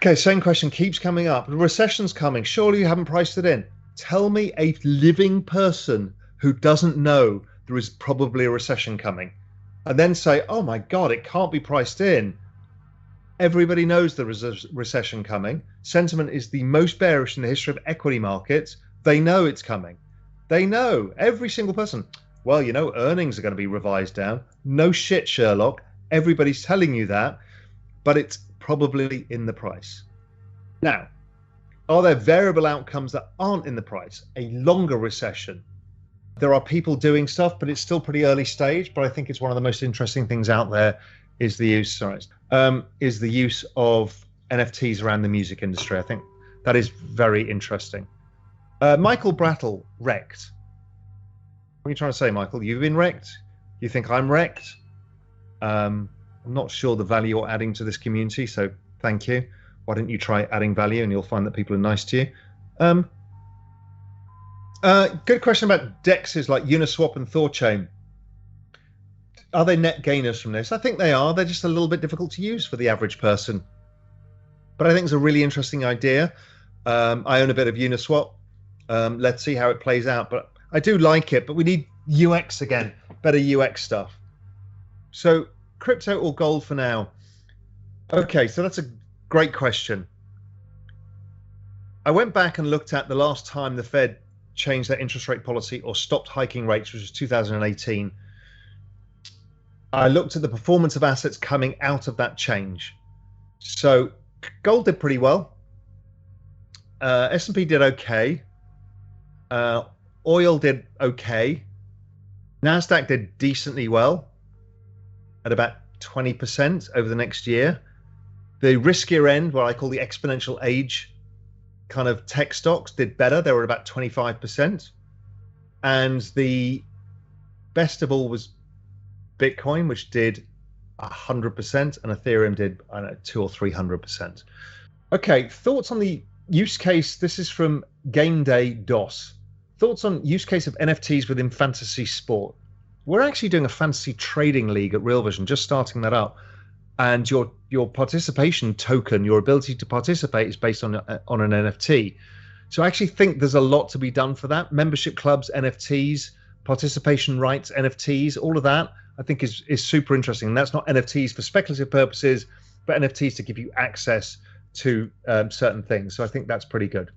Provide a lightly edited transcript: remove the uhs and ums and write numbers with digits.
Okay, same question keeps coming up. The recession's coming. Surely you haven't priced it in. Tell me a living person who doesn't know there is probably a recession coming, and then say, oh my God, it can't be priced in. Everybody knows there is a recession coming. Sentiment is the most bearish in the history of equity markets. They know it's coming. They know, every single person. Well, you know, earnings are going to be revised down. No shit, Sherlock. Everybody's telling you that, but it's probably in the price. Now, are there variable outcomes that aren't in the price? A longer recession. There are people doing stuff, but it's still pretty early stage. But I think it's one of the most interesting things out there is the use of NFTs around the music industry. I think that is very interesting. Michael Brattle, wrecked. What are you trying to say, Michael? You've been wrecked? You think I'm wrecked? I'm not sure the value you're adding to this community, so thank you. Why don't you try adding value and you'll find that people are nice to you. Good question about DEXs like Uniswap and Thorchain. Are they net gainers from this? I think they are. They're just a little bit difficult to use for the average person. But I think it's a really interesting idea. I own a bit of Uniswap. Let's see how it plays out. But I do like it, but we need UX again, better UX stuff. So crypto or gold for now? Okay, so that's a great question. I went back and looked at the last time the Fed changed their interest rate policy or stopped hiking rates, which was 2018. I looked at the performance of assets coming out of that change. So gold did pretty well. S&P did okay. Oil did okay. NASDAQ did decently well at about 20% over the next year. The riskier end, what I call the exponential age kind of tech stocks, did better. They were about 25%. And the best of all was Bitcoin, which did 100%, and Ethereum did, I don't know, 200 or 300%. Okay, thoughts on the use case. This is from Game Day DOS. Thoughts on use case of NFTs within fantasy sport. We're actually doing a fantasy trading league at Real Vision, just starting that up. And your participation token, your ability to participate, is based on an NFT. So I actually think there's a lot to be done for that. Membership clubs, NFTs, participation rights, NFTs, all of that, I think is super interesting. And that's not NFTs for speculative purposes, but NFTs to give you access to certain things. So I think that's pretty good.